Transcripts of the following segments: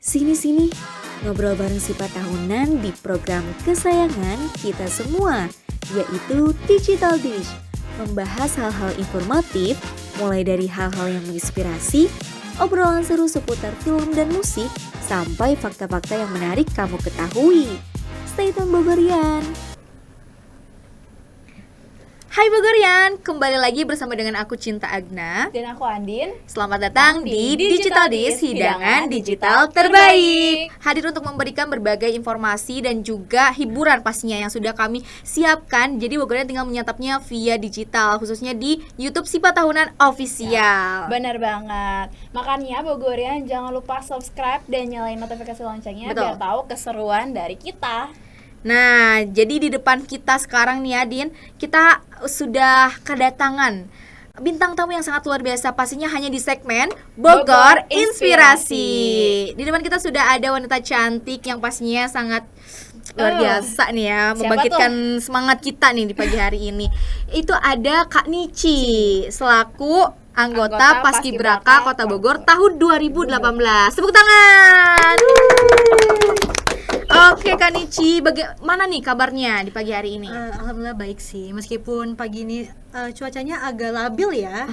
Sini-sini, ngobrol bareng Sipa tahunan di program kesayangan kita semua, yaitu Digital Dish. Membahas hal-hal informatif, mulai dari hal-hal yang menginspirasi, obrolan seru seputar film dan musik, sampai fakta-fakta yang menarik kamu ketahui. Stay tune Bogorian! Hai Bogorian, kembali lagi bersama dengan aku Cinta Agna. Dan aku Andin. Selamat datang di Digital Dish, hidangan digital terbaik. Hadir untuk memberikan berbagai informasi dan juga hiburan pastinya yang sudah kami siapkan. Jadi Bogorian tinggal menyantapnya via digital, khususnya di YouTube Sipa Tahunan Official. Benar banget. Makanya Bogorian jangan lupa subscribe dan nyalain notifikasi loncengnya. Betul. Biar tahu keseruan dari kita. Nah, jadi di depan kita sekarang nih Adin, kita sudah kedatangan bintang tamu yang sangat luar biasa, pastinya hanya di segmen Bogor Inspirasi. Di depan kita sudah ada wanita cantik yang pastinya sangat luar biasa nih ya, membangkitkan semangat kita nih di pagi hari ini. Itu ada Kak Nici selaku anggota Paskibraka Kota Bogor tahun 2018. Tepuk tangan. Oke Kak Nici, bagaimana nih kabarnya di pagi hari ini? Alhamdulillah baik sih, meskipun pagi ini cuacanya agak labil ya.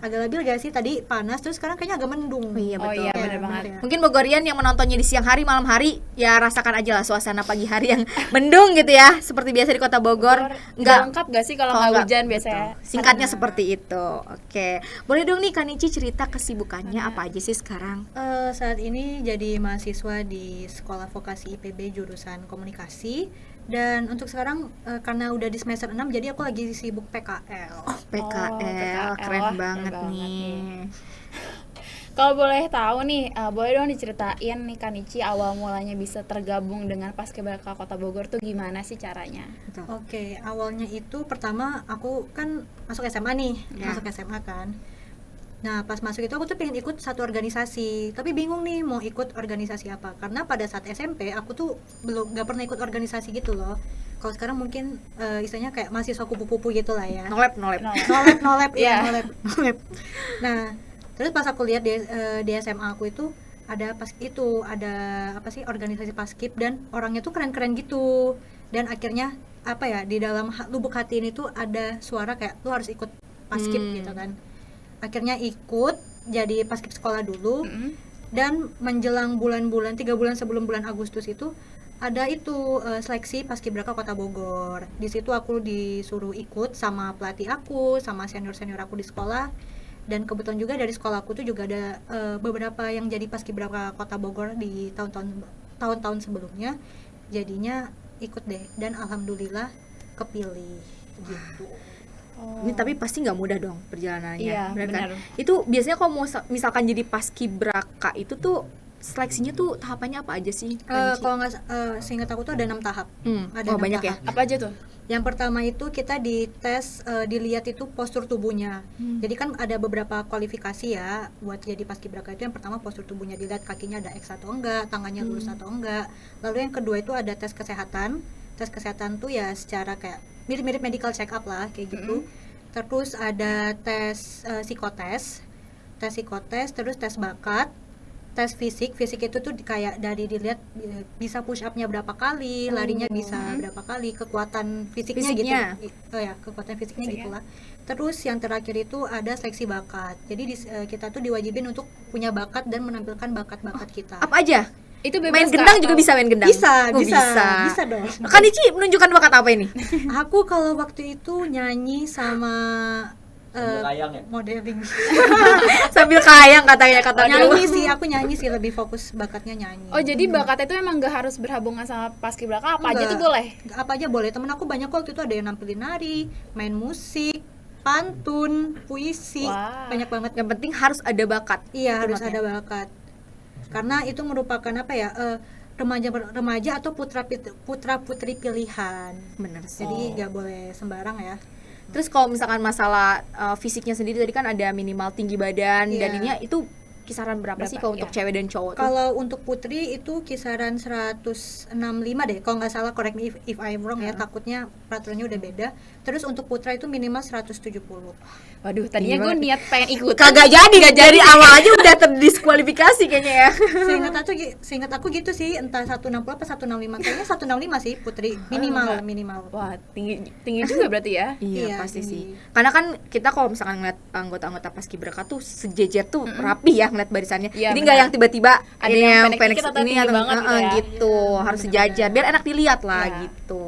Agak labil gak sih, tadi panas terus sekarang kayaknya agak mendung. Oh iya betul. bener banget. Ya. Mungkin Bogorian yang menontonnya di siang hari, malam hari, ya rasakan aja lah suasana pagi hari yang mendung gitu ya, seperti biasa di Kota Bogor. Nggak lengkap gak sih kalau nggak hujan biasanya? Singkatnya seperti itu. Oke, boleh dong nih Kak Nici cerita kesibukannya apa aja sih sekarang? Saat ini jadi mahasiswa di Sekolah Vokasi IPB jurusan Komunikasi. Dan untuk sekarang karena udah di semester 6 jadi aku lagi sibuk PKL. PKL, keren Wah, banget keren nih. Kalau boleh tahu nih, boleh dong diceritain nih Kak Nici awal mulanya bisa tergabung dengan Paskibraka Kota Bogor tuh gimana sih caranya? Oke, awalnya itu pertama aku kan masuk SMA nih, Ya. masuk SMA kan. Nah pas masuk itu aku tuh pengen ikut satu organisasi, tapi bingung nih mau ikut organisasi apa. Karena pada saat SMP aku tuh nggak pernah ikut organisasi gitu loh. Kalau sekarang mungkin istilahnya kayak mahasiswa kupu-kupu gitu lah ya. Nolep. Nolep Iya. ya, nolep. Nah terus pas aku lihat di SMA aku itu ada apa sih organisasi Paskib dan orangnya tuh keren-keren gitu. Dan akhirnya apa ya, di dalam lubuk hati ini tuh ada suara kayak lu harus ikut Paskib gitu kan. Akhirnya ikut jadi Paskib sekolah dulu. Dan menjelang bulan-bulan 3 bulan sebelum bulan Agustus itu ada itu seleksi Paskibraka Kota Bogor. Di situ aku disuruh ikut sama pelatih aku, sama senior-senior aku di sekolah. Dan kebetulan juga dari sekolah aku tuh juga ada beberapa yang jadi Paskibraka Kota Bogor di tahun-tahun sebelumnya. Jadinya ikut deh dan alhamdulillah kepilih gitu. Ini tapi pasti nggak mudah dong perjalanannya. Iya, Bener kan? benar. Itu biasanya kalau mau misalkan jadi Paskibraka itu tuh seleksinya tuh tahapannya apa aja sih? Kak Nici? Kalau nggak seingat aku tuh ada 6 tahap. Ada Oh 6 banyak ya? tahap. Apa aja tuh? Yang pertama itu kita dites, dilihat itu postur tubuhnya. Jadi kan ada beberapa kualifikasi ya buat jadi Paskibraka itu. Yang pertama postur tubuhnya dilihat, kakinya ada X atau enggak, tangannya lurus atau enggak. Lalu yang kedua itu ada tes kesehatan. Tes kesehatan tuh ya secara kayak mirip-mirip medical check up lah kayak gitu. Terus ada tes psikotes, terus tes bakat, tes fisik itu tuh kayak dari dilihat bisa push up-nya berapa kali, larinya bisa berapa kali, kekuatan fisiknya. Gitu. Kekuatan fisiknya gitulah. Terus yang terakhir itu ada seleksi bakat. Jadi kita tuh diwajibin untuk punya bakat dan menampilkan bakat-bakat kita. Apa aja? Itu bebas Main Kak, gendang juga atau- bisa main gendang? Bisa Oh, dong. Kak Nici menunjukkan bakat apa ini? Aku kalau waktu itu nyanyi sama Kayang ya? modeling. Sambil kayang katanya. Aku nyanyi sih, lebih fokus bakatnya nyanyi. Oh jadi bakat itu emang gak harus berhubungan sama Paskibraka, apa aja Enggak. tuh boleh? Apa aja boleh. Temen aku banyak waktu itu ada yang nampilin nari, main musik, pantun, puisi, Wah. banyak banget. Yang penting harus ada bakat. Iya, harus Tempatnya. ada bakat. Karena itu merupakan apa ya? Remaja atau putra putri pilihan. Bener sih. Jadi nggak boleh sembarang ya. Terus kalau misalkan masalah fisiknya sendiri tadi kan ada minimal tinggi badan Iya. dan ini itu kisaran berapa sih Berapa? kalau untuk Iya. cewek dan cowok tuh? Kalau untuk putri itu kisaran 165 deh. Kalau nggak salah, correct me if I'm wrong ya. Takutnya peraturannya udah beda. Terus untuk putra itu minimal 170. Waduh, tadinya Tinggi gue banget. niat pengen ikut. Kagak jadi, dari awal aja udah terdiskualifikasi kayaknya ya. Seingat aku gitu sih, entah 160 apa 165. Kayaknya 165 sih putri minimal. Wah, tinggi juga berarti ya. Iya, Iya, pasti tinggi. sih. Karena kan kita kalau misalkan ngeliat anggota-anggota Paskibraka tuh sejejer tuh rapi ya ngeliat barisannya. Iya, Jadi nggak benar. yang tiba-tiba Ada ini yang yang pendek dikit atau tinggi banget gitu ya. gitu. Harus sejajar biar enak dilihat lah Iya. gitu.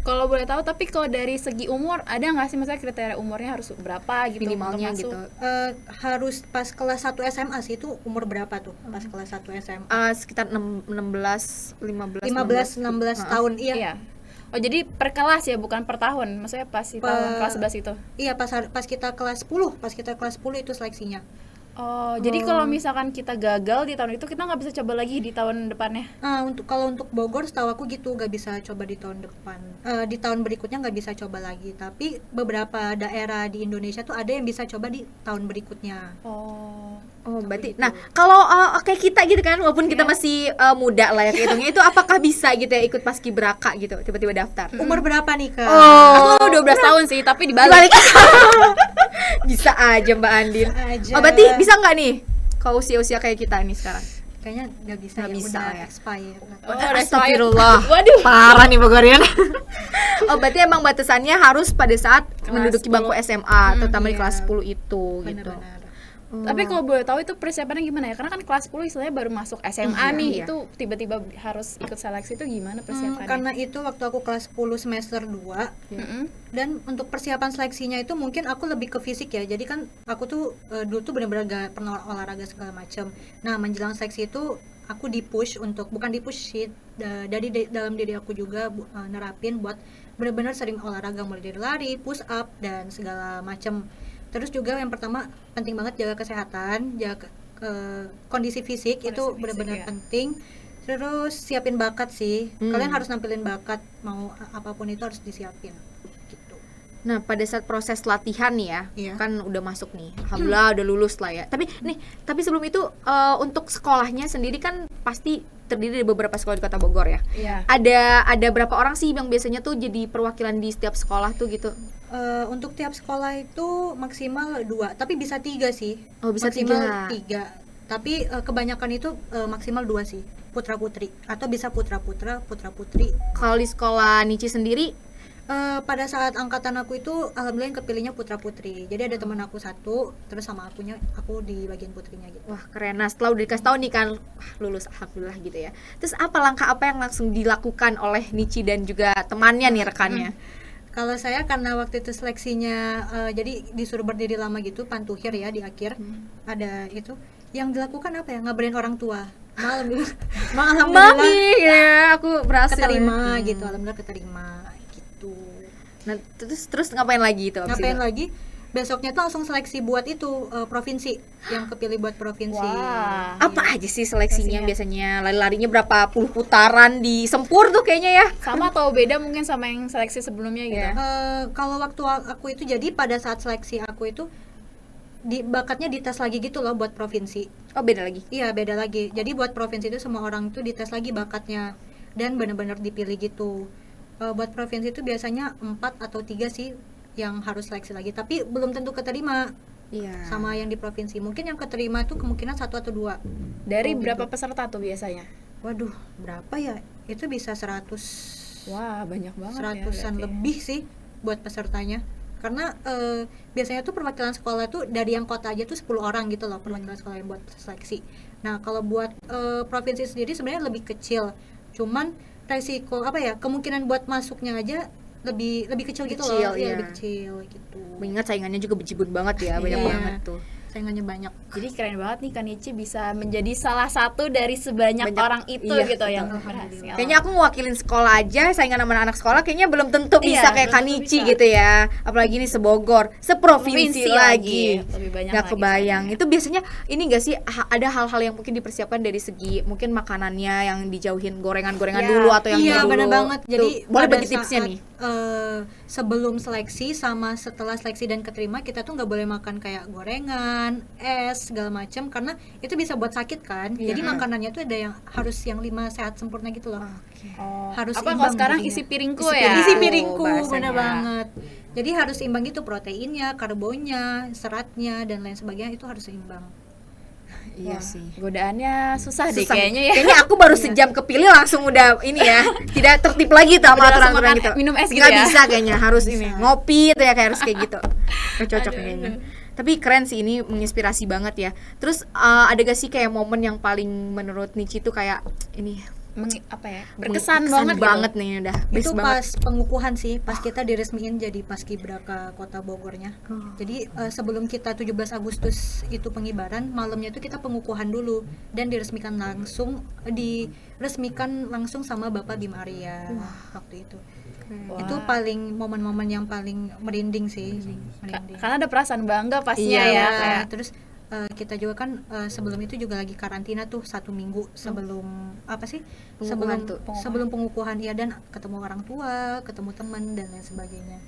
Kalau boleh tahu, tapi kalau dari segi umur ada nggak sih misalnya kriteria umurnya harus berapa gitu Minimalnya untuk gitu. masuk? Harus pas kelas 1 SMA sih. Itu umur berapa tuh pas kelas 1 SMA? Sekitar 16, 15, 15-16 tahun. Iya. Iya. Oh, jadi per kelas ya, bukan per tahun. Maksudnya pas di tahun kelas 11 itu. Iya, pas kita kelas 10 itu seleksinya. Oh, jadi kalau misalkan kita gagal di tahun itu, kita nggak bisa coba lagi di tahun depannya. Kalau untuk Bogor setahu aku gitu, nggak bisa coba di tahun depan. Di tahun berikutnya nggak bisa coba lagi. Tapi beberapa daerah di Indonesia tuh ada yang bisa coba di tahun berikutnya. Oh, berarti. Nah, kalau kayak kita gitu kan, walaupun kita masih muda lah ya kehitungnya, itu apakah bisa gitu ya ikut Paskibraka gitu, tiba-tiba daftar? Umur berapa nih, Kak? Aku 12 tahun sih, tapi dibalik. Bisa aja Mbak Andin. Aja. Oh, berarti bisa nggak nih kalau usia-usia kayak kita ini sekarang? Kayaknya nggak bisa, Nggak bisa udah ya. expire. Oh, udah Astagfirullah. Waduh. Parah nih Bogorian. Oh, berarti emang batasannya harus pada saat Kelas menduduki 10. bangku SMA, terutama di iya. kelas 10 itu gitu. Benar-benar. Tapi kalau boleh tahu itu persiapannya gimana ya? Karena kan kelas 10 istilahnya baru masuk SMA Iya, nih, iya. itu tiba-tiba harus ikut seleksi itu gimana persiapannya? Karena itu waktu aku kelas 10 semester 2. Mm-mm. Dan untuk persiapan seleksinya itu mungkin aku lebih ke fisik ya. Jadi kan aku tuh dulu tuh benar-benar gak pernah olahraga segala macam. Nah, menjelang seleksi itu aku di-push untuk, bukan di-push sih, dari dalam diri aku juga nerapin buat benar-benar sering olahraga, mulai dari lari, push up dan segala macam. Terus juga yang pertama penting banget jaga kesehatan, jaga kondisi fisik itu fisik, benar-benar ya. penting. Terus siapin bakat sih. Hmm. Kalian harus nampilin bakat, mau apapun itu harus disiapin. Gitu. Nah, pada saat proses latihan nih ya, Iya. kan udah masuk nih. Alhamdulillah udah lulus lah ya. Tapi sebelum itu untuk sekolahnya sendiri kan pasti terdiri dari beberapa sekolah di Kota Bogor ya. Iya. Ada berapa orang sih yang biasanya tuh jadi perwakilan di setiap sekolah tuh gitu? Untuk tiap sekolah itu maksimal 2, tapi bisa 3 sih. Oh, bisa maksimal 3. 3. Tapi kebanyakan itu maksimal 2 sih, putra putri atau bisa putra putri. Kalau di sekolah Nici sendiri, Pada saat angkatan aku itu alhamdulillah yang kepilihnya putra putri. Jadi ada teman aku satu, terus sama aku di bagian putrinya gitu. wah keren. Nah, setelah udah dikasih tahu nih kan, lulus alhamdulillah gitu ya. Terus langkah apa yang langsung dilakukan oleh Nici dan juga temannya nih, rekannya? Kalau saya karena waktu itu seleksinya jadi disuruh berdiri lama gitu, pantuhir ya di akhir. Ada itu yang dilakukan apa ya? Ngabarin orang tua. Alhamdulillah Mami, ya aku berhasil. keterima gitu, alhamdulillah keterima gitu. Nah, terus ngapain lagi itu? abis Ngapain itu? lagi? Besoknya tuh langsung seleksi buat itu provinsi, yang kepilih buat provinsi. Wah. Apa aja sih seleksinya biasanya? Lari-larinya berapa puluh putaran di Sempur tuh kayaknya ya? Sama atau beda mungkin sama yang seleksi sebelumnya gitu? Iya. Kalau waktu aku itu jadi pada saat seleksi aku itu bakatnya dites lagi gitu loh buat provinsi. Oh, beda lagi. Iya, beda lagi. Jadi buat provinsi itu semua orang itu dites lagi bakatnya dan benar-benar dipilih gitu. Buat provinsi itu biasanya 4 atau 3 sih yang harus seleksi lagi, tapi belum tentu keterima Iya. sama yang di provinsi. Mungkin yang keterima itu kemungkinan 1 atau 2. Dari Oh, berapa gitu. peserta tuh biasanya? Waduh, berapa ya? Itu bisa 100 Wah, banyak banget seratusan ya berarti. lebih sih buat pesertanya. Karena biasanya tuh perwakilan sekolah tuh dari yang kota aja tuh 10 orang gitu loh perwakilan sekolah yang buat seleksi. Nah, kalau buat provinsi sendiri sebenarnya lebih kecil. Cuman resiko kemungkinan buat masuknya aja lebih kecil gitu Kecil, loh. iya. Lebih kecil gitu. Mengingat saingannya juga bejibun banget ya, banyak Iya. banget tuh. Saingannya banyak. Jadi keren banget nih Kanichi bisa menjadi salah satu dari sebanyak Banyak, orang itu iya, gitu betul. yang berhasil. Kayaknya aku mewakilin sekolah aja, saingan sama anak sekolah kayaknya belum tentu bisa Iya, kayak belum tentu Kanichi bisa. gitu ya. Apalagi nih sebogor, seprovinsi Provinsi lagi. lebih banyak Nggak lagi kebayang. soalnya. Itu biasanya ini enggak sih ada hal-hal yang mungkin dipersiapkan dari segi mungkin makanannya yang dijauhin gorengan-gorengan Ya, dulu atau yang Iya, dulu. benar banget. Tuh, Jadi boleh pada bagi tipsnya saat, nih. sebelum seleksi sama setelah seleksi dan keterima kita tuh nggak boleh makan kayak gorengan, es, segala macam karena itu bisa buat sakit kan. Iya. Jadi makanannya tuh ada yang harus yang 5 sehat sempurna gitu loh. Oh, Harus apa kalau imbang sekarang jadinya. isi piringku Isi ya? Isi piringku, bahasanya. bener banget. Jadi harus imbang gitu, proteinnya, karbonnya, seratnya dan lain sebagainya itu harus seimbang. Iya Wah, sih. godaannya susah deh Susah. kayaknya ya. Kayaknya aku baru sejam kepilih langsung udah ini ya, tidak tertib lagi tuh sama Udah langsung aturan-aturan makan, gitu. minum es gitu Nggak ya? bisa kayaknya, harus ini ngopi tuh ya kayak harus kayak gitu. Nggak cocok Aduh, kayaknya. aduh. Tapi keren sih, ini menginspirasi banget ya. Terus ada gak sih kayak momen yang paling menurut Nici tuh kayak ini Berkesan banget, nih udah best Itu banget. pas pengukuhan sih, pas kita diresmiin jadi Paskibraka Kota Bogornya. Jadi sebelum kita 17 Agustus itu pengibaran, malamnya itu kita pengukuhan dulu dan diresmikan langsung sama Bapak Bima Arya waktu itu. Wah. Itu paling momen-momen yang paling merinding sih, merinding. Karena ada perasaan bangga pastinya Iya, ya. Ya, Kayak, terus kita juga kan sebelum itu juga lagi karantina tuh 1 minggu sebelum apa sih Pengukuhan sebelum tuh. sebelum pengukuhan ya, dan ketemu orang tua, ketemu teman dan lain sebagainya.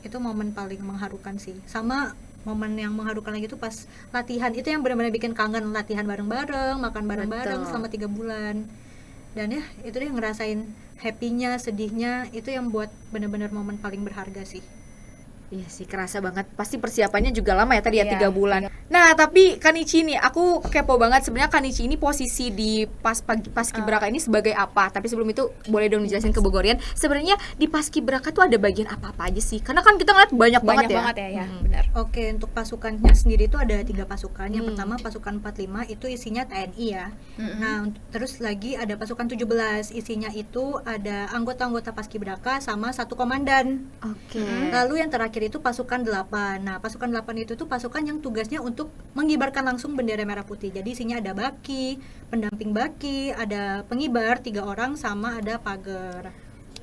Itu momen paling mengharukan sih. Sama momen yang mengharukan lagi tuh pas latihan, itu yang benar-benar bikin kangen, latihan bareng-bareng, makan bareng-bareng Betul. selama 3 bulan. Dan ya itu deh ngerasain happy-nya, sedihnya, itu yang buat benar-benar momen paling berharga sih. Iya sih, kerasa banget. Pasti persiapannya juga lama ya tadi ya, Iya, 3 bulan. Nah, tapi Kanichi nih, aku kepo banget sebenarnya Kanichi ini posisi di Paskibraka ini sebagai apa? Tapi sebelum itu boleh dong dijelasin ke Bogorian. Sebenarnya di Paskibraka tuh ada bagian apa-apa aja sih? Karena kan kita ngeliat banyak banyak banget banget ya. ya, benar. Oke, untuk pasukannya sendiri itu ada 3 pasukan. Yang pertama pasukan 45 itu isinya TNI ya. Nah, terus lagi ada pasukan 17, isinya itu ada anggota-anggota Paskibraka sama 1 komandan. Oke. Lalu yang terakhir itu pasukan 8. Nah, pasukan 8 itu tuh pasukan yang tugasnya untuk mengibarkan langsung bendera merah putih. Jadi isinya ada baki, pendamping baki, ada pengibar 3 orang sama ada pagar.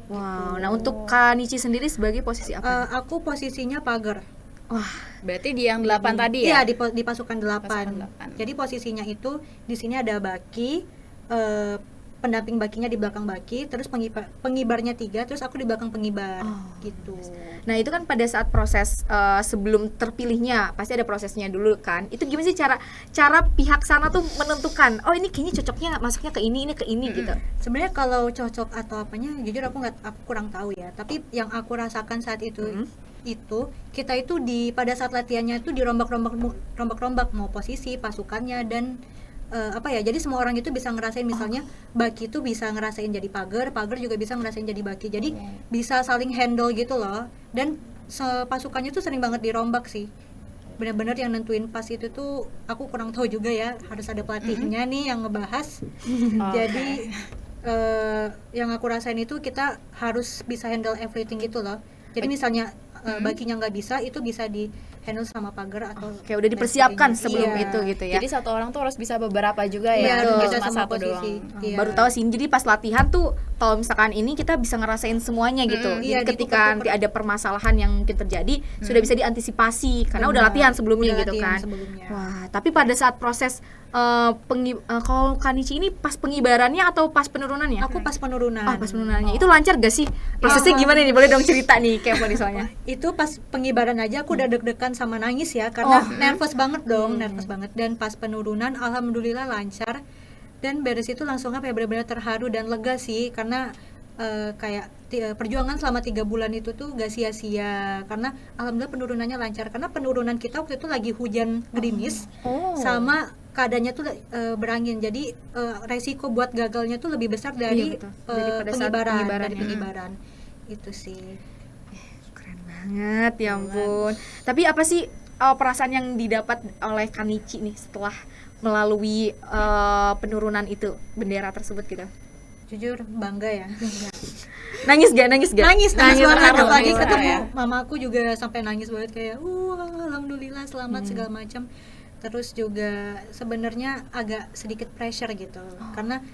Wow. Nah, untuk Kanichi sendiri sebagai posisi apa? Aku posisinya pagar. Wah, Berarti di yang 8 tadi Iya, ya? di pasukan 8. Pasukan 8. Jadi posisinya itu di sini ada baki, pendamping bakinya di belakang baki, terus pengibarnya 3, terus aku di belakang pengibar gitu. nah itu kan pada saat proses sebelum terpilihnya pasti ada prosesnya dulu kan. Itu gimana sih cara pihak sana tuh menentukan, oh ini kayaknya cocoknya masuknya ke ini ke ini gitu. Sebenarnya kalau cocok atau apanya, jujur aku kurang tahu ya. Tapi yang aku rasakan saat itu kita itu pada saat latihannya itu dirombak-rombak mau posisi pasukannya dan jadi semua orang itu bisa ngerasain, misalnya baki itu bisa ngerasain jadi pagar juga bisa ngerasain jadi baki, jadi bisa saling handle gitu loh. Dan pasukannya tuh sering banget dirombak sih, benar-benar yang nentuin pas itu tuh aku kurang tahu juga ya, harus ada pelatihnya nih yang ngebahas. Jadi yang aku rasain itu kita harus bisa handle everything gitu loh. Jadi misalnya bakinya nggak bisa, itu bisa di handle sama pagar atau Kayak udah dipersiapkan lain sebelum sebagainya. itu gitu ya. Jadi satu orang tuh harus bisa beberapa juga Iya, ya, harus nggak bisa cuma semua satu posisi. doang. Iya. Baru tahu sih. Jadi pas latihan tuh kalau misalkan ini kita bisa ngerasain semuanya gitu. Iya, Jadi ketika nanti ada permasalahan yang mungkin terjadi sudah bisa diantisipasi karena udah Benar. latihan sebelumnya Udah gitu latihan kan. sebelumnya. Wah, tapi pada saat proses kalau Kanichi ini pas pengibarannya atau pas penurunannya? Aku pas penurunan. pas penurunannya. Itu lancar gak sih? Prosesnya gimana nih? Boleh dong cerita nih kayak apa soalnya. Itu pas pengibaran aja aku udah deg-degan sama nangis ya, karena nervous banget dong, nervous banget. Dan pas penurunan alhamdulillah lancar, dan beres itu langsung benar-benar terharu dan lega sih, karena perjuangan selama 3 bulan itu tuh gak sia-sia, karena alhamdulillah penurunannya lancar. Karena penurunan kita waktu itu lagi hujan gerimis sama keadaannya tuh berangin, jadi resiko buat gagalnya tuh lebih besar dari betul. Daripada saat pengibaran. Itu sih. Keren banget, ya ampun. Tapi apa sih perasaan yang didapat oleh Kanichi nih setelah melalui penurunan itu bendera tersebut gitu? Jujur bangga ya. Nangis gak? Nangis banget, terharu, apalagi nangis ketemu ya. mamaku juga sampai nangis banget, kayak alhamdulillah selamat segala macam. Terus juga sebenarnya agak sedikit pressure gitu, karena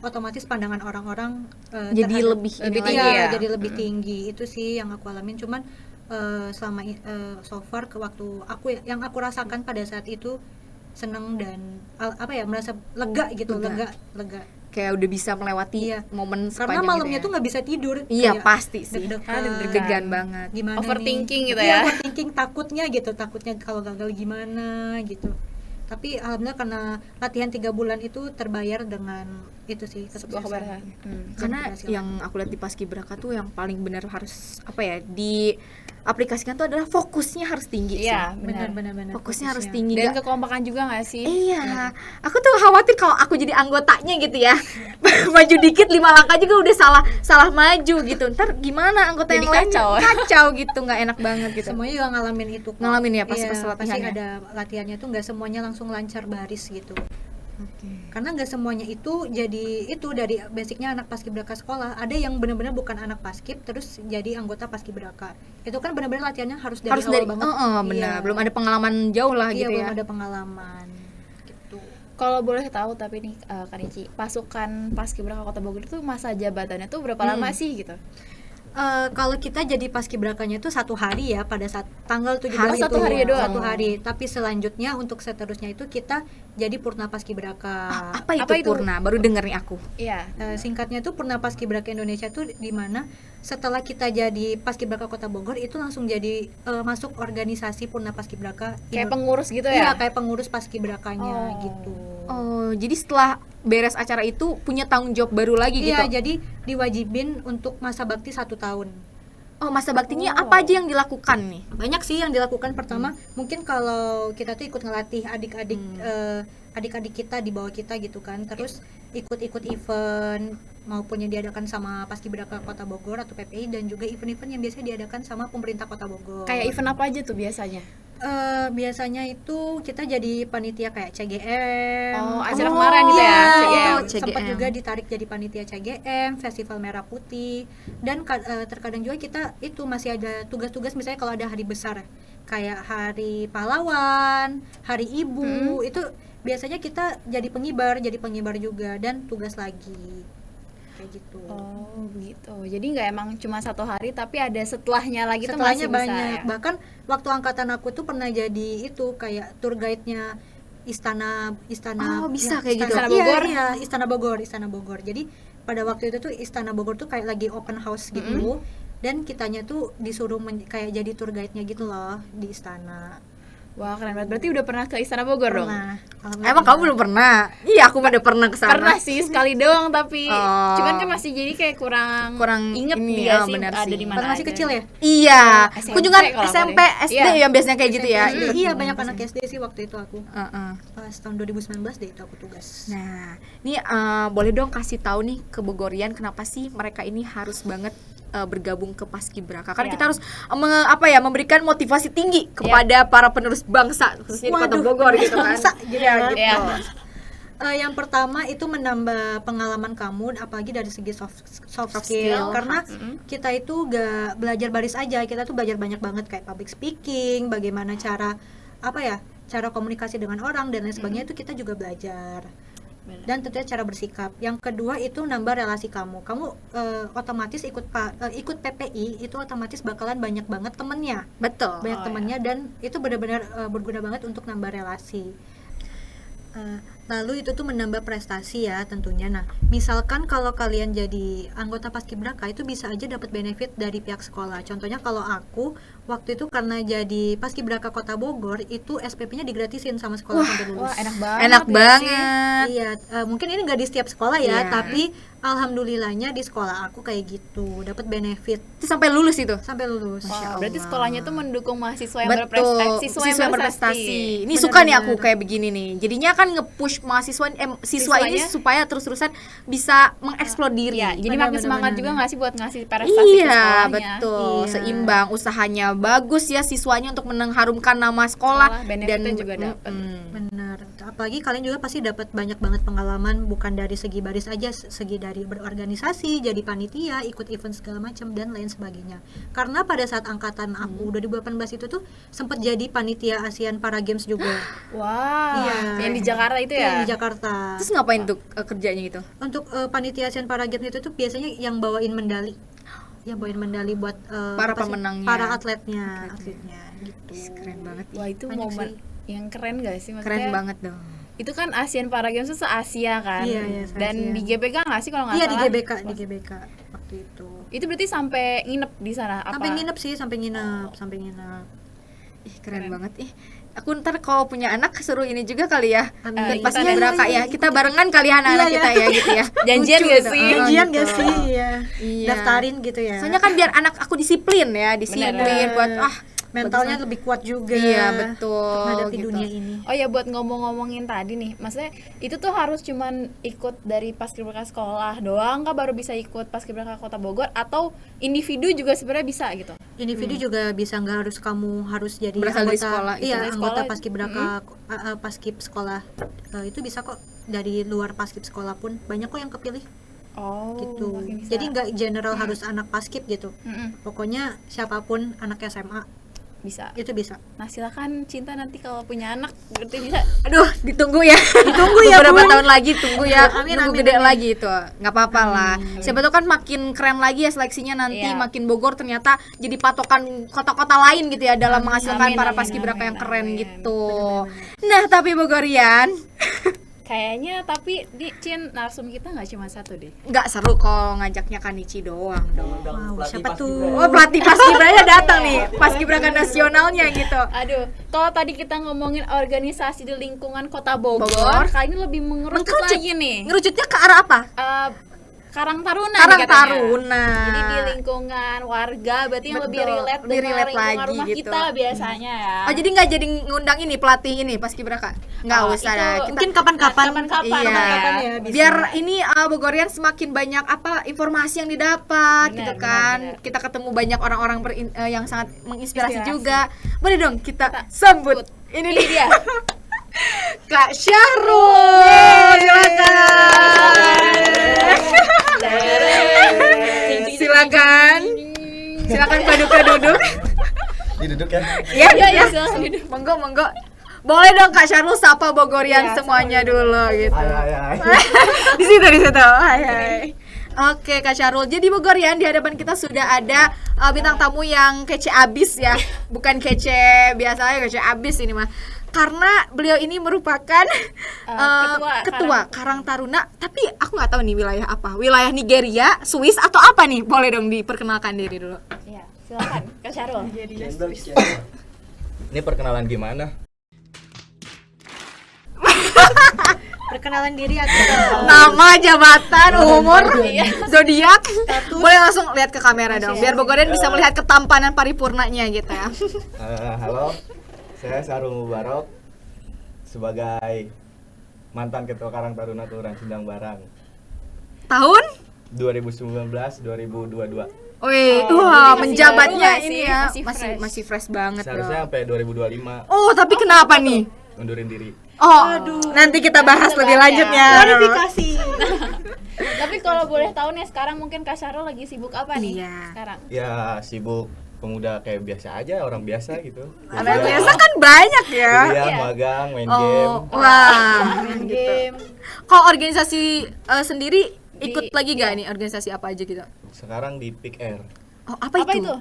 otomatis pandangan orang-orang Jadi lebih tinggi iya, ya? jadi lebih tinggi. Itu sih yang aku alamin. Cuman selama so far yang aku rasakan pada saat itu seneng dan merasa lega gitu, lega. kayak kayak udah bisa melewati Iya. momen Karena sepanjang malamnya gitu tuh ya. nggak bisa tidur. Iya Kayak pasti sih. deg-degan banget. Gimana Overthinking nih? gitu Iya, ya. overthinking, takutnya kalau gagal gimana gitu. Tapi alhamdulillah karena latihan 3 bulan itu terbayar dengan itu sih Sebuah kesuksesan. keberhasilan. Dan Karena keberhasilan. yang aku lihat di Paskibraka tuh yang paling benar harus apa ya, diaplikasikan tuh adalah fokusnya harus tinggi Iya, sih. benar. benar Fokusnya harus tinggi. Dan Nggak- kekompakan juga nggak sih? Iya, aku tuh khawatir kalau aku jadi anggotanya gitu ya, maju dikit 5 langkah juga udah salah maju gitu. Ntar gimana anggota Jadi yang lain kacau. kacau gitu, nggak enak banget gitu. Semuanya juga ngalamin itu kok. Ngalamin ya pas Iya, pas pasti latihannya. ada latihannya tuh nggak semuanya langsung lancar baris gitu. Oke. Karena nggak semuanya itu jadi itu dari basicnya anak paskibraka sekolah. Ada yang benar-benar bukan anak paskib terus jadi anggota paskibraka. Itu kan benar-benar latihannya harus dari Harus awal dari, banget. benar, Iya. belum ada pengalaman jauh lah Iya, gitu belum ya. ada pengalaman gitu. Kalau boleh tahu tapi nih Kanici, pasukan Paskibraka Kota Bogor itu masa jabatannya tuh berapa lama sih gitu? Kalau kita jadi paskibrakanya itu 1 hari ya pada saat tanggal 17 Harus itu 1 hari doang? 1 hari. Tapi selanjutnya untuk seterusnya itu kita jadi purna paskibraka. Apa itu Apa itu? purna? Baru denger nih aku. Iya. Singkatnya itu Purna Paskibraka Indonesia tuh di mana setelah kita jadi Paskibraka Kota Bogor itu langsung jadi masuk organisasi Purna Paskibraka Kayak Indo- pengurus gitu Iya, ya? kayak pengurus paskibrakanya Oh. gitu. Oh, jadi setelah beres acara itu punya tanggung jawab baru lagi Iya, gitu. jadi diwajibin untuk masa bakti 1 tahun. Oh, masa baktinya Oh. apa aja yang dilakukan nih? Banyak sih yang dilakukan. Pertama, mungkin kalau kita tuh ikut ngelatih adik-adik kita di bawah kita gitu kan. Terus ikut-ikut event maupun yang diadakan sama Paskibraka Kota Bogor atau PPI dan juga event-event yang biasanya diadakan sama pemerintah Kota Bogor. Kayak event apa aja tuh biasanya? Biasanya itu kita jadi panitia kayak CGM. Oh, acara kemarin gitu ya, iya, CGM. itu sempat CGM. juga ditarik jadi panitia CGM, Festival Merah Putih. Dan terkadang juga kita itu masih ada tugas-tugas misalnya kalau ada hari besar kayak Hari Pahlawan, Hari Ibu, itu biasanya kita jadi pengibar juga dan tugas lagi. Kayak gitu. Oh begitu. Jadi nggak emang cuma 1 hari, tapi ada setelahnya lagi tuh Setelahnya masih bisa banyak. ya? Bahkan waktu angkatan aku tuh pernah jadi itu kayak tour guide-nya istana Oh, bisa ya, kayak gitu. Istana Iya, Bogor? iya, Istana Bogor. Jadi pada waktu itu tuh Istana Bogor tuh kayak lagi open house gitu. Dan kitanya tuh disuruh kayak jadi tour guide-nya gitu loh di istana. Wah keren banget. Berarti udah pernah ke Istana Bogor dong? Pernah. Emang kamu belum pernah? Iya, aku mah udah pernah ke sana. Pernah sih sekali doang, tapi Oh. cuman kan masih jadi kayak kurang ini, inget dia sih benar ada sih. di mana Pas masih aja. kecil ya? Iya, SMP kunjungan kalau aku SMP, deh. SD Iya. ya biasanya kayak gitu ya. Iya, banyak anak SD sih waktu itu aku. Heeh. Pas tahun 2019 deh itu aku tugas. Nah, ini boleh dong kasih tahu nih ke Bogorian kenapa sih mereka ini harus banget bergabung ke Paskibraka? Karena Iya. kita harus memberikan motivasi tinggi kepada para penerus bangsa khususnya di Kota Waduh, Bogor gitu kan. bangsa, Iya, gitu. Iya. Yang pertama itu menambah pengalaman kamu apalagi dari segi soft skill. skill karena kita itu gak belajar baris aja, kita tuh belajar banyak banget kayak public speaking, bagaimana cara cara komunikasi dengan orang dan lain sebagainya itu kita juga belajar. Benar. Dan tentunya cara bersikap. Yang kedua itu nambah relasi kamu otomatis ikut PPI itu otomatis bakalan banyak banget temennya, Betul. banyak temennya dan itu benar-benar berguna banget untuk nambah relasi. Lalu itu tuh menambah prestasi ya tentunya. Nah, misalkan kalau kalian jadi anggota Paskibraka itu bisa aja dapat benefit dari pihak sekolah. Contohnya kalau aku waktu itu karena jadi Paskibraka Kota Bogor itu SPP-nya digratisin sama sekolah sampai lulus. Wah enak banget. Enak ya sih. banget. Iya, mungkin ini nggak di setiap sekolah Iya. ya, tapi alhamdulillahnya di sekolah aku kayak gitu, dapat benefit Itu sampai lulus itu. sampai lulus. Wah, berarti sekolahnya tuh mendukung mahasiswa yang Betul, berprestasi, siswa yang berprestasi. Ini Bener, suka nih bener. aku kayak begini nih. Jadinya kan nge-push mahasiswa siswa ini Siswanya? supaya terus-terusan bisa mengeksplor diri. Iya, jadi Benar, makin benar, semangat benar. juga nggak sih buat ngasih prestasi ke Iya, sekolahnya. betul. Iya. Seimbang, usahanya bagus ya siswanya untuk mengharumkan nama sekolah, Sekolah, benefitnya dan juga dapat. Benar. Apalagi kalian juga pasti dapat banyak banget pengalaman bukan dari segi baris aja, segi dari berorganisasi, jadi panitia, ikut event segala macam dan lain sebagainya. Karena pada saat angkatan aku 2018 itu tuh sempat jadi panitia ASEAN Para Games juga. Wah, Iya. yang di Jakarta itu Iya, ya? di Jakarta. Terus ngapain tuh kerjanya gitu? Untuk panitia ASEAN Para Games itu tuh biasanya yang bawain medali. Yang bawain medali buat Para apa sih? pemenangnya. Para atletnya gitu. Keren banget. Wah itu Banyak momen sih. yang keren gak sih? Keren Maksudnya banget dong. Itu kan Asian Para Games itu se-Asia kan. Iya, iya, Dan se-Asia. di GBK nggak sih kalau nggak Iya di salah? GBK, di GBK waktu itu. Itu berarti sampai nginep di sana apa? Sampai nginep sih, sampai nginep. Ih, keren banget. Ih, aku ntar kalau punya anak suruh ini juga kali ya. Amin. Ikut paski Iya, beraka iya, ya. Kita barengan kali ya anak-anak Iya, kita ya gitu ya. Janjian Lucu gak gitu. sih? Janjian gitu. gak sih? Iya. Iya. Daftarin gitu ya. Soalnya kan biar anak aku disiplin ya, disiplin Bener. buat mentalnya lebih kuat juga. Iya, betul, Untuk menghadapi gitu. dunia ini. Oh ya, buat ngomongin tadi nih, maksudnya itu tuh harus cuman ikut dari paskibraka sekolah doang kah baru bisa ikut paskibraka Kota Bogor, atau individu juga sebenarnya bisa gitu? Individu juga bisa, nggak harus kamu harus jadi Berasal dari anggota, sekolah, iya dari anggota sekolah. paskibraka, paskib sekolah. Itu bisa kok dari luar paskib sekolah pun banyak kok yang kepilih Oh, gitu. makin bisa. Jadi nggak general harus anak paskib gitu. Mm-mm, Pokoknya siapapun anak SMA bisa. itu bisa. Nah, silakan Cinta nanti kalau punya anak berarti bisa. Aduh, ditunggu ya. Ditunggu ya, Beberapa Bun. tahun lagi tunggu ya. Amin, Nunggu amin, gede amin. lagi itu. Nggak apa-apa lah. Siapa tahu kan makin keren lagi ya seleksinya nanti, Iya. makin Bogor ternyata jadi patokan kota-kota lain gitu ya dalam menghasilkan Amin, para amin, paskibraka amin, yang keren amin. gitu. Nah, tapi Bogorian Kayaknya tapi di Cin narsum kita nggak cuma satu deh. nggak seru kalau ngajaknya Kanichi doang dong. Wow, Pelatih siapa paskibra. tuh? Oh, pelatih paskibranya datang nih, paskibraka nasionalnya gitu. Aduh, kalau tadi kita ngomongin organisasi di lingkungan Kota Bogor, Bogor. kali ini lebih mengerucut Mengkerucut. lagi nih. Ngerucutnya ke arah apa? Karang Taruna Karang nih katanya. Taruna. Jadi di lingkungan warga berarti yang lebih Betul, relate lebih dengan relate lingkungan lagi rumah gitu. kita biasanya ya. Oh, jadi nggak jadi ngundang ini pelatih ini paskibraka? Nggak Oh, usah itu dah. Mungkin kapan-kapan. Kapan-kapan Iya. Kapan ya bisa. Biar ini Bogorian semakin banyak apa informasi yang didapat Benar, gitu benar, kan. benar. Kita ketemu banyak orang-orang yang sangat menginspirasi Inspirasi. juga. Boleh dong kita sambut. Ini Ini dia. Kak Syahrul. Silakan. Silakan paduka duduk. Duduk ya. Ya, Iya, ya. silakan duduk. Monggo, monggo. Boleh dong Kak Syahrul sapa Bogorian Iya, semuanya dulu gitu. Hai. Di situ. Hai, hai. Oke Kak Syahrul, jadi Bogorian di hadapan kita sudah ada bintang tamu yang kece abis ya. Bukan kece biasanya, kece abis ini mah. Karena beliau ini merupakan ketua Karang Taruna, tapi aku nggak tahu nih wilayah apa. Wilayah Nigeria, Swiss atau apa nih? Boleh dong diperkenalkan diri dulu. Iya, silakan Kak Syarul. Cendol. Ini perkenalan gimana? Perkenalan diri aku. Nama, jabatan, umur, zodiak. Status. Boleh langsung lihat ke kamera dong, biar Bogorian bisa melihat ketampanan paripurnanya gitu ya. Halo, saya Sarul Mubarok sebagai mantan ketua Karang Taruna Kelurahan Sindang Barang Tahun? 2019-2022. Wih, Oh, wah, jadi masih menjabatnya baru ini masih- ya, masih masih fresh. masih fresh banget Seharusnya dong. sampai 2025 Oh, tapi kenapa nih? mundurin diri. Oh, nanti kita bahas Kita lebih bahas lanjut ya. ya. Klarifikasi. Tapi kalau boleh tahu nih sekarang mungkin Kak Syarul lagi sibuk apa nih Iya. sekarang? Ya sibuk pemuda kayak biasa aja, orang biasa gitu. Orang biasa kan banyak ya. Kuliah, Iya. magang, main game. Oh, wah. Main gitu. game. Kalau organisasi sendiri ikut Di- lagi gak nih organisasi apa aja gitu? Sekarang di Pick Air, Oh, apa Apa itu? itu?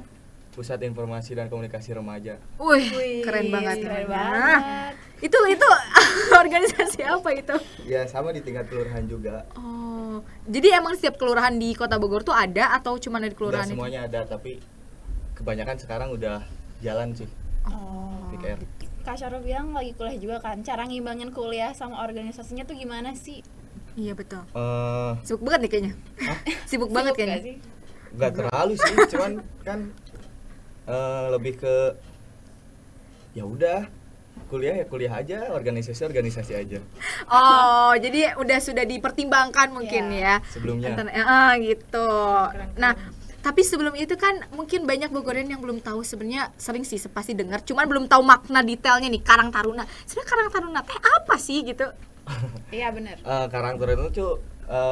Pusat Informasi dan Komunikasi Remaja. Wih, keren banget. Keren Nah, banget. itu organisasi apa itu? Ya sama di tingkat kelurahan juga. Oh, jadi emang setiap kelurahan di Kota Bogor tuh ada atau cuma ada di Nggak kelurahan itu? semuanya ada, tapi kebanyakan sekarang udah jalan sih Oh. Pick Air. Kak Syarul bilang lagi kuliah juga kan. Cara ngimbangin kuliah sama organisasinya tuh gimana sih? Iya betul. Eh, Sibuk banget nih kayaknya. Sibuk banget Sibuk kayaknya. nggak sih? nggak terlalu sih, cuman kan lebih ke ya udah kuliah ya kuliah aja, organisasi aja Oh, jadi sudah dipertimbangkan mungkin Iya. ya. sebelumnya. Gitu. Nah, tapi sebelum itu kan mungkin banyak Bogorian yang belum tahu, sebenarnya sering sih pasti dengar, cuman belum tahu makna detailnya nih Karang Taruna. Sebenarnya Karang Taruna teh apa sih gitu? Iya benar. Karang Taruna itu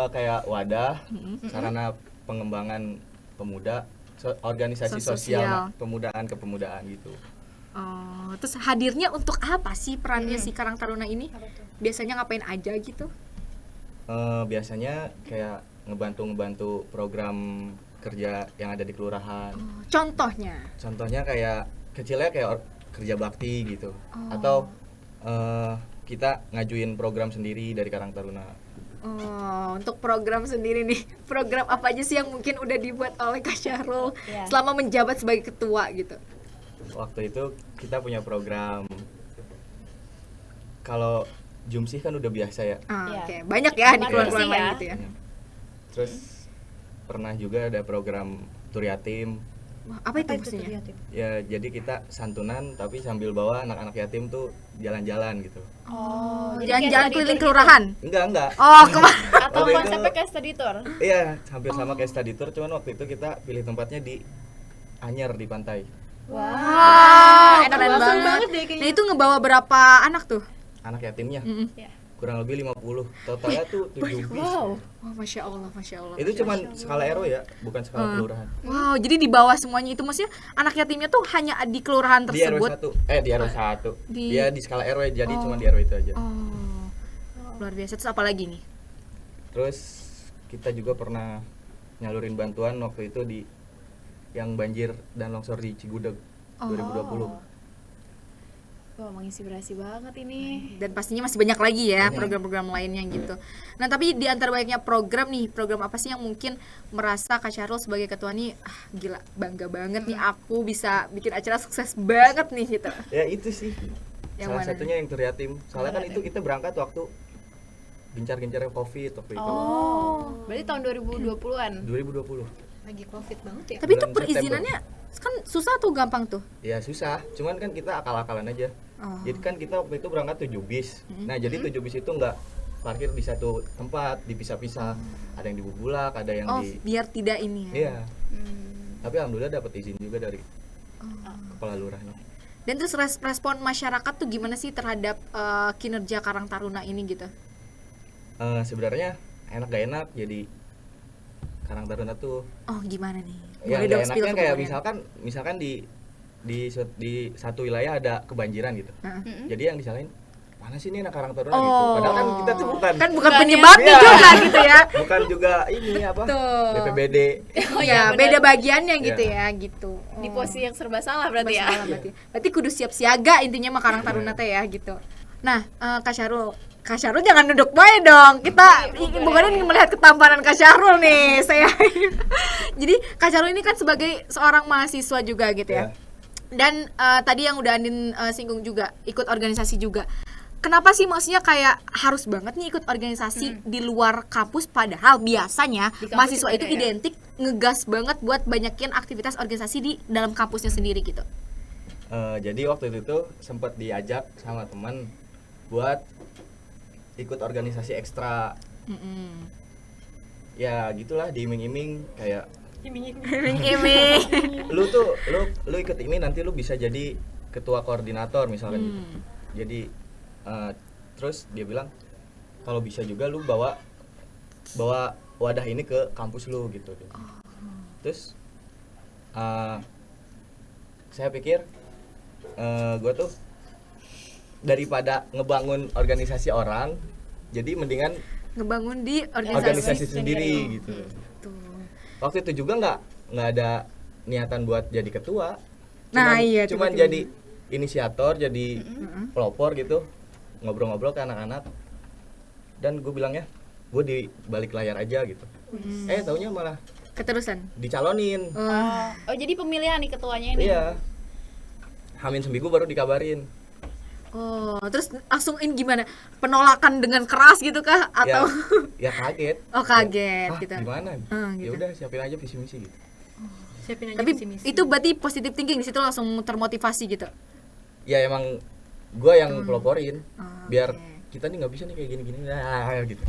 kayak wadah sarana pengembangan pemuda, organisasi Sosial. sosial, kepemudaan gitu. Oh, terus hadirnya untuk apa sih perannya si Karang Taruna ini? Biasanya ngapain aja gitu? Biasanya kayak ngebantu program kerja yang ada di kelurahan. Contohnya? Contohnya kayak kecilnya kayak kerja bakti gitu, Oh. atau kita ngajuin program sendiri dari Karang Taruna. Oh, untuk program sendiri nih, program apa aja sih yang mungkin udah dibuat oleh Kak Syahrul Iya. selama menjabat sebagai ketua gitu? Waktu itu kita punya program, kalau Jumsih kan udah biasa ya. Iya. Oke, banyak ya di Cuman keluarga versi lain ya. gitu ya. Terus pernah juga ada program tur yatim. Wah, apa itu maksudnya? Ya jadi kita santunan tapi sambil bawa anak-anak yatim tuh jalan-jalan gitu. Oh, jadi kayak Jalan-jalan study keliling tour kelurahan. Enggak. Oh, kemana? atau Waktu itu- konsepnya kayak study tour. Iya, hampir sama kayak study tour, cuman waktu itu kita pilih tempatnya di Anyer di pantai. Wow, Enak keren langsung banget. banget deh kayaknya. Nah, itu ngebawa berapa anak tuh? Anak yatimnya Mm-mm. Ya. kurang lebih 50. Totalnya tuh 7 bis. Wow. Wah, Masya Allah, Masya Allah. Itu cuman skala RW ya, bukan skala kelurahan. Wow, jadi di bawah semuanya itu maksudnya anak yatimnya tuh hanya di kelurahan Di RW tersebut. 1. Di RW 1. Di- Dia di skala RW jadi cuman di RW itu aja. Oh, luar biasa. Terus apa lagi nih? Terus kita juga pernah nyalurin bantuan waktu itu di yang banjir dan longsor di Cigudeg 2020. Wah, menginspirasi banget ini. Dan pastinya masih banyak lagi ya Banyak. program-program lainnya gitu. Nah, tapi di antara banyaknya program nih, program apa sih yang mungkin merasa Kak Syahrul sebagai ketua nih, gila, bangga banget nih aku bisa bikin acara sukses banget nih gitu. Ya itu sih. Yang Salah mana? satunya yang tur yatim. Soalnya kan itu kita berangkat waktu gencar-gencarnya Covid waktu itu. Oh. Berarti tahun 2020-an. 2020. Lagi covid banget ya. Tapi itu Bulan perizinannya kan susah atau gampang tuh? Ya susah, cuman kan kita akal-akalan aja. Oh. Jadi kan kita waktu itu berangkat 7 bis. Nah, jadi 7 bis itu nggak parkir di satu tempat, dipisah-pisah. Ada yang di Bubulak, ada yang Oh, di biar tidak ini ya. Iya. Hmm. Tapi alhamdulillah dapat izin juga dari kepala lurahnya. Dan terus respon masyarakat tuh gimana sih terhadap kinerja Karang Taruna ini gitu? Sebenarnya enak gak enak jadi Karang Taruna tuh. Oh, gimana nih? Ya Boleh nggak dong spill enaknya ke kayak kalian. misalkan di satu wilayah ada kebanjiran gitu. Heeh. Jadi yang disalahin mana sih ini anak Karang Taruna gitu. Oh. Padahal kan kita tuh bukan Bukan penyebabnya Iya. juga gitu ya. bukan juga ini apa? Tuh. BPBD. Oh ya, iya, beda benar. bagiannya gitu Iya. ya, gitu. Di posisi yang serba salah berarti ya. Masalah berarti kudu siap siaga intinya mah Karang Taruna teh ya gitu. Nah, Kak Syahrul jangan duduk bae dong. Kita bukan ingin melihat ketampanan Kak Syahrul nih, saya. Jadi Kak Syahrul ini kan sebagai seorang mahasiswa juga gitu ya. Ya. Dan tadi yang udah Andin singgung juga, ikut organisasi juga. Kenapa sih maksudnya kayak harus banget nih ikut organisasi di luar kampus, padahal biasanya Di kampus mahasiswa juga itu ada ya? identik ngegas banget buat banyakin aktivitas organisasi di dalam kampusnya sendiri gitu. Jadi waktu itu tuh sempat diajak sama teman buat ikut organisasi ekstra. Mm-mm. Ya gitulah diiming-iming kayak Iming-iming. lu ikut ini nanti lu bisa jadi ketua koordinator misalkan gitu. Jadi terus dia bilang kalau bisa juga lu bawa wadah ini ke kampus lu gitu. Terus saya pikir gue tuh daripada ngebangun organisasi orang, jadi mendingan Ngebangun di organisasi sendiri gitu. Tuh. Waktu itu juga nggak ada niatan buat jadi ketua. Nah, iya, cuman tiba-tiba. jadi inisiator, jadi pelopor gitu, ngobrol-ngobrol ke anak-anak. Dan gue bilangnya, gue di balik layar aja gitu. Taunya malah Keterusan. dicalonin. Oh, jadi pemilihan nih ketuanya ini. Iya. Hamin seminggu baru dikabarin. Oh, terus langsung ini gimana? Penolakan dengan keras gitu kah atau Ya kaget. oh kaget Hah, gitu. gimana? Gitu. Ya udah siapin aja visi misi gitu. Siapin aja Tapi visi misi. itu berarti positive thinking di situ langsung termotivasi gitu. Ya emang gue yang peloporin biar oke. kita nih nggak bisa nih kayak gini-gini gitu.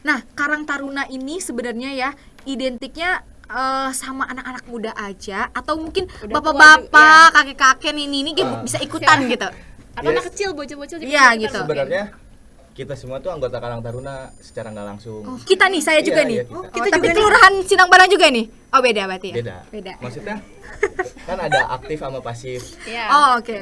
Nah, Karang Taruna ini sebenarnya ya identiknya sama anak-anak muda aja atau mungkin Udah tua bapak-bapak, kakek-kakek ini kayak bisa ikutan gitu. Atau Yes. anak kecil, bocil-bocil juga. Iya, bisa gitu. ikutan. Sebenarnya kita semua tuh anggota Karang Taruna secara nggak langsung. Oh, kita nih, saya juga Iya, nih. iya, kita. Oh, Kita tapi juga nih. kelurahan Sindang Barang juga nih. Oh, beda berarti ya? Beda. Maksudnya kan ada aktif sama pasif. Iya. Oh, oke.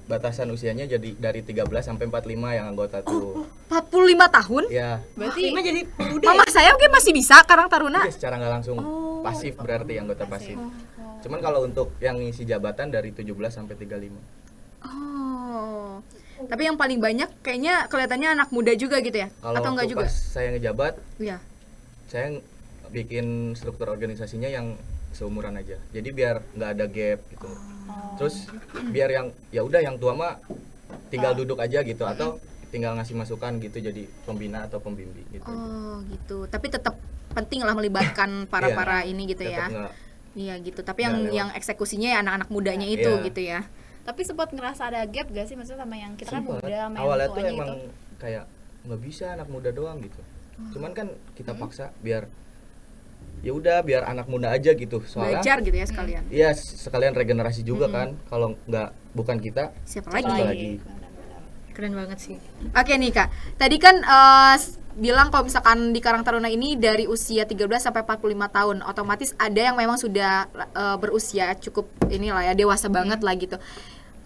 Batasan usianya jadi dari 13 sampai 45 yang anggota tuh. 45 tahun? Ya, Berarti Lima jadi pemuda. Mama saya mungkin masih bisa Karang Taruna. iya secara nggak langsung pasif berarti anggota pasif. Cuman kalau untuk yang ngisi jabatan dari 17 sampai 35. Oh. Tapi yang paling banyak kayaknya kelihatannya anak muda juga gitu ya? Kalau Atau enggak waktu juga? pas saya ngejabat, Iya. saya bikin struktur organisasinya yang seumuran aja. Jadi biar nggak ada gap gitu. Terus biar yang ya udah yang tua mah tinggal duduk aja gitu atau tinggal ngasih masukan gitu jadi pembina atau pembimbing gitu. Oh, gitu. Tapi tetap penting lah melibatkan para ini gitu Tetap ya. nggak- Iya gitu. Tapi nggak yang lewat. yang eksekusinya ya anak-anak mudanya itu Iya. gitu ya. Tapi sempat ngerasa ada gap gak sih maksudnya sama yang kita kan Sempet. muda sama yang Awalnya tuh tuanya emang gitu? kayak nggak bisa anak muda doang gitu. Cuman kan kita paksa biar ya udah biar anak muda aja gitu. Soalnya Belajar gitu ya sekalian. iya sekalian regenerasi juga kan. Kalau nggak bukan kita Siapa Satu lagi? lagi. Benar-benar. Keren banget sih. Oke nih Kak, tadi kan bilang kalau misalkan di Karang Taruna ini dari usia 13 sampai 45 tahun, otomatis ada yang memang sudah berusia cukup inilah ya dewasa banget lah gitu.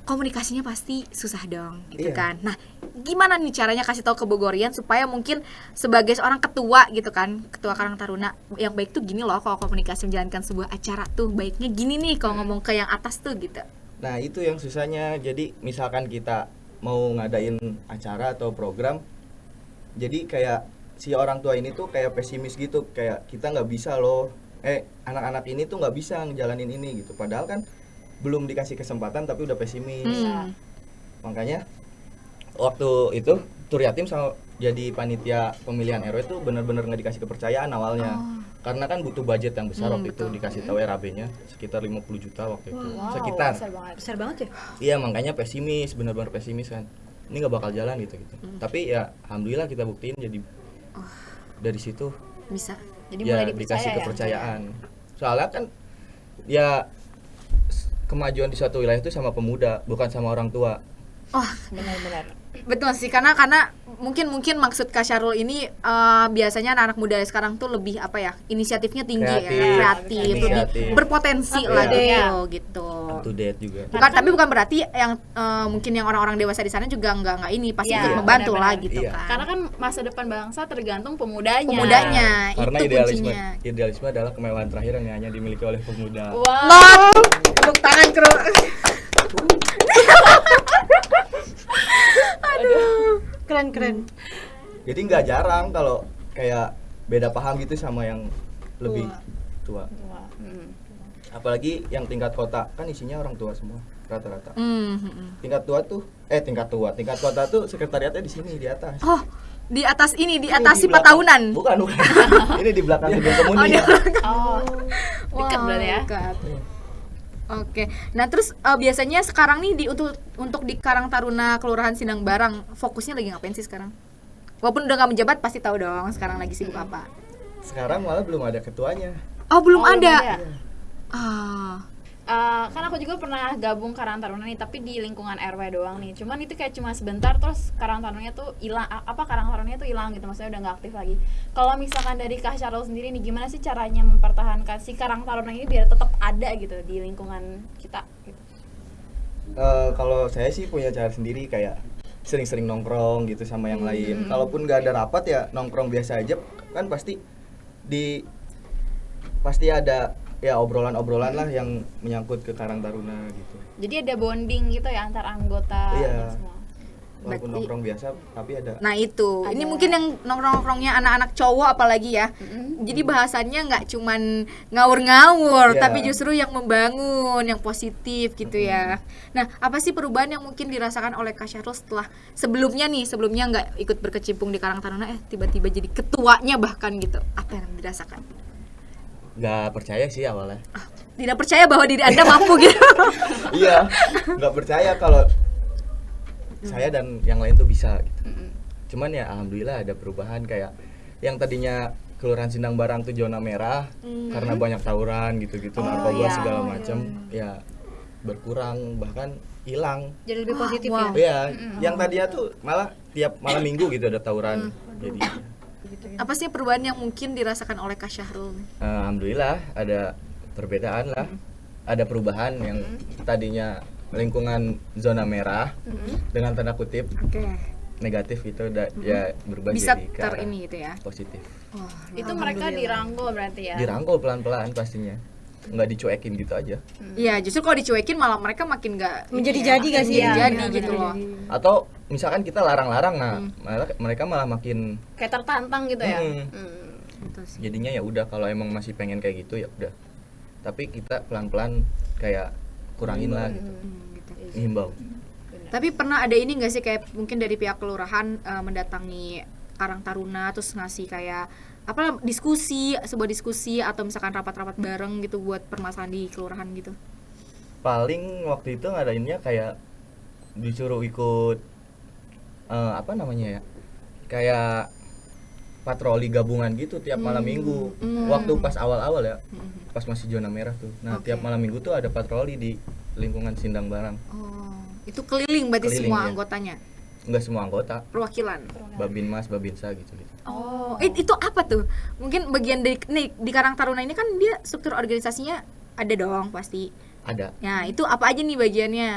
Komunikasinya pasti susah dong gitu Iya. kan. Nah, gimana nih caranya kasih tahu ke Bogorian supaya mungkin sebagai seorang ketua gitu kan, ketua Karang Taruna yang baik tuh gini loh kalau komunikasi menjalankan sebuah acara tuh baiknya gini nih kalau ngomong ke yang atas tuh gitu. Nah itu yang susahnya. Jadi misalkan kita mau ngadain acara atau program, jadi kayak si orang tua ini tuh kayak pesimis gitu, kayak kita nggak bisa loh, anak-anak ini tuh nggak bisa ngejalanin ini gitu. Padahal kan belum dikasih kesempatan tapi udah pesimis. Makanya waktu itu tur yatim sama jadi panitia pemilihan RW itu benar-benar nggak dikasih kepercayaan awalnya. Karena kan butuh budget yang besar waktu itu, dikasih tahu RAB-nya sekitar 50 juta waktu itu. Wow, Sekitar. besar banget. Besar banget ya. Iya makanya pesimis, benar-benar pesimis kan. Ini nggak bakal jalan gitu. Tapi ya alhamdulillah kita buktiin jadi dari situ Bisa. Jadi ya mulai dipercaya dikasih ya? kepercayaan. Soalnya kan ya kemajuan di suatu wilayah itu sama pemuda, bukan sama orang tua. Oh, Benar-benar. betul sih karena mungkin maksud Kak Syarul ini biasanya anak-anak muda sekarang tuh lebih apa ya inisiatifnya tinggi Kreatif. lebih Inisiatif. berpotensi Iya. lah gitu. Up to date juga. Tapi bukan berarti yang mungkin yang orang-orang dewasa di sana juga nggak ini pasti Iya, ikut membantu benar-benar. lah gitu Iya. kan. Karena kan masa depan bangsa tergantung pemudanya. Pemudanya Karena itu idealisme kuncinya. adalah kemewahan terakhir yang hanya dimiliki oleh pemuda. Wow. Lot, tepuk tangan kru. Keren. Jadi nggak jarang kalau kayak beda paham gitu sama yang lebih tua. Wah, Apalagi yang tingkat kota kan isinya orang tua semua rata-rata. Hmm. Tingkat kota tuh sekretariatnya di sini di atas. Oh, di atas Ini di atas di si belakang. tahunan. Bukan. Ini di belakang gedung komuni. Oh, dekat berarti ya? Dekat. Oke. Nah, terus biasanya sekarang nih untuk di Karang Taruna Kelurahan Sindang Barang, fokusnya lagi ngapain sih sekarang? Walaupun udah nggak menjabat pasti tahu dong sekarang lagi sibuk apa. Sekarang malah belum ada ketuanya. Oh, belum Oh, ada. belum Ah. kan aku juga pernah gabung Karang Taruna nih, tapi di lingkungan RW doang nih. Cuman itu kayak cuma sebentar, terus Karang Tarunanya tuh hilang. Karang Tarunanya tuh hilang gitu, maksudnya udah nggak aktif lagi. Kalau misalkan dari Kak Syarul sendiri nih, gimana sih caranya mempertahankan si Karang Taruna ini biar tetap ada gitu di lingkungan kita? Gitu. Kalau saya sih punya cara sendiri, kayak sering-sering nongkrong gitu sama yang lain. Kalaupun nggak ada rapat ya nongkrong biasa aja, kan pasti ada ya obrolan-obrolan lah yang menyangkut ke Karang Taruna gitu. Jadi ada bonding gitu ya antar anggota Iya. semua. Walaupun Berarti- nongkrong biasa tapi ada. Nah itu, ini Ada. mungkin yang nongkrong-nongkrongnya anak-anak cowok apalagi ya. Jadi bahasannya nggak cuman ngawur-ngawur, Iya. tapi justru yang membangun, yang positif gitu ya. Nah, apa sih perubahan yang mungkin dirasakan oleh Kak Syarul sebelumnya nggak ikut berkecimpung di Karang Taruna, tiba-tiba jadi ketuanya bahkan gitu. Apa yang dirasakan? Nggak percaya sih awalnya. Tidak percaya bahwa diri Anda mampu gitu. Iya, nggak percaya kalau saya dan yang lain tuh bisa gitu. Cuman ya alhamdulillah ada perubahan, kayak yang tadinya Kelurahan Sindang Barang tuh zona merah karena banyak tawuran gitu-gitu, narkoba iya. segala macam ya berkurang bahkan hilang. Jadi lebih positif wow. ya. Iya, yang tadinya tuh malah tiap malam minggu gitu ada tawuran. Jadi Apa sih perubahan yang mungkin dirasakan oleh Kak Syarul? alhamdulillah ada perbedaan lah. Ada perubahan yang tadinya lingkungan zona merah dengan tanda kutip Oke. negatif itu udah ya berubah Bisa jadi ke arah ini gitu ya. positif. Itu mereka dirangkul berarti ya. Dirangkul pelan-pelan pastinya. nggak dicuekin gitu aja. Iya, justru kalau dicuekin malah mereka makin nggak Menjadi-jadi gak sih? Menjadi Iya, gitu loh. Atau misalkan kita larang-larang, nah mereka malah makin Kayak tertantang gitu ya. Gitu sih. jadinya ya udah, kalau emang masih pengen kayak gitu ya udah. Tapi kita pelan-pelan kayak kurangin lah gitu. Gitu. Ngimbau. Tapi pernah ada ini nggak sih kayak mungkin dari pihak kelurahan mendatangi Karang Taruna terus ngasih kayak apa sebuah diskusi atau misalkan rapat-rapat bareng gitu buat permasalahan di kelurahan gitu. Paling waktu itu ngadainnya kayak disuruh ikut apa namanya ya, kayak patroli gabungan gitu tiap malam minggu. Waktu pas awal-awal ya, pas masih zona merah tuh. Nah tiap malam minggu tuh ada patroli di lingkungan Sindang Barang. Oh, itu keliling berarti Keliling, semua ya. anggotanya, Nggak semua anggota, perwakilan. Babinmas, Babinsa gitu. Oh, itu apa tuh? Mungkin bagian dari nih di Karang Taruna ini kan dia struktur organisasinya ada dong pasti. Ada. Nah, itu apa aja nih bagiannya?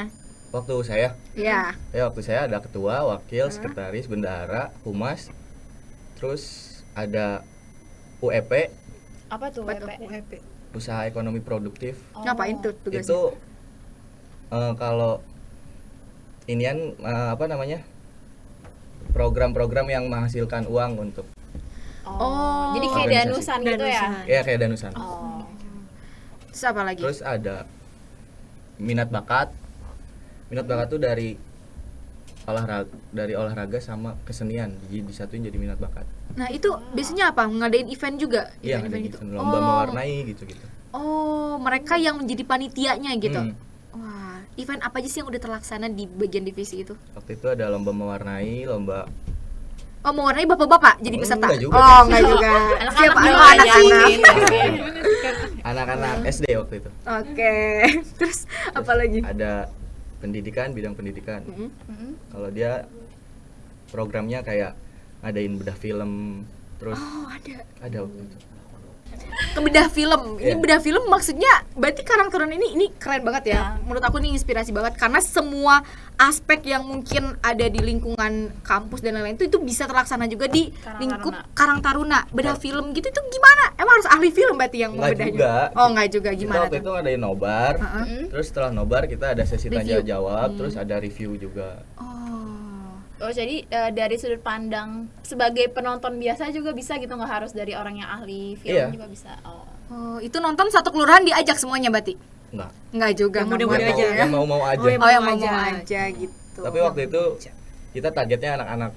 Waktu saya Ya. waktu saya ada ketua, wakil, sekretaris, bendahara, humas, terus ada UEP, Apa tuh Apa tuh? WP? usaha ekonomi produktif. Ngapain tuh tugasnya? Itu kalau inian apa namanya, program-program yang menghasilkan uang untuk Oh, jadi kayak organisasi. danusan gitu ya. ya kayak danusan. Oh. Terus apa lagi? Terus ada minat bakat tuh dari olahraga sama kesenian, jadi disatuin jadi minat bakat. Nah, itu biasanya apa? Ngadain event juga? Iya, ada Event-event gitu, lomba mewarnai gitu-gitu. Oh, mereka yang menjadi panitianya gitu. Hmm. Wah, event apa aja sih yang udah terlaksana di bagian divisi itu? Waktu itu ada lomba mewarnai, lomba Oh, mewarnai bapak-bapak jadi Oh, peserta? enggak juga. Oh, enggak juga. Siapa anak sih? anak-anak SD waktu itu. Oke. Terus apa lagi? Ada pendidikan, bidang pendidikan. Mm-mm. Kalau dia programnya kayak ngadain bedah film, terus Oh, ada. waktu itu. Kebedah film. Ini Iya. bedah film maksudnya berarti Karang Taruna ini keren banget ya. Menurut aku ini inspirasi banget karena semua aspek yang mungkin ada di lingkungan kampus dan lain-lain itu bisa terlaksana juga di Karang lingkup Taruna. Karang Taruna. Bedah film gitu itu gimana? Emang harus ahli film berarti yang Enggak membedahnya? juga. Oh, enggak juga, Kita gimana waktu tuh? itu ngadain nobar, terus setelah nobar kita ada sesi Review. tanya jawab, terus ada review juga. Oh, jadi dari sudut pandang sebagai penonton biasa juga bisa gitu, nggak harus dari orang yang ahli film Iya. juga bisa. Oh. Oh, itu nonton satu kelurahan diajak semuanya berarti? Enggak. Enggak juga. Yang nggak muda-muda boleh. aja ya? Yang mau-mau aja. Oh, yang Oh, yang mau mau aja. aja gitu. Tapi waktu itu kita targetnya anak-anak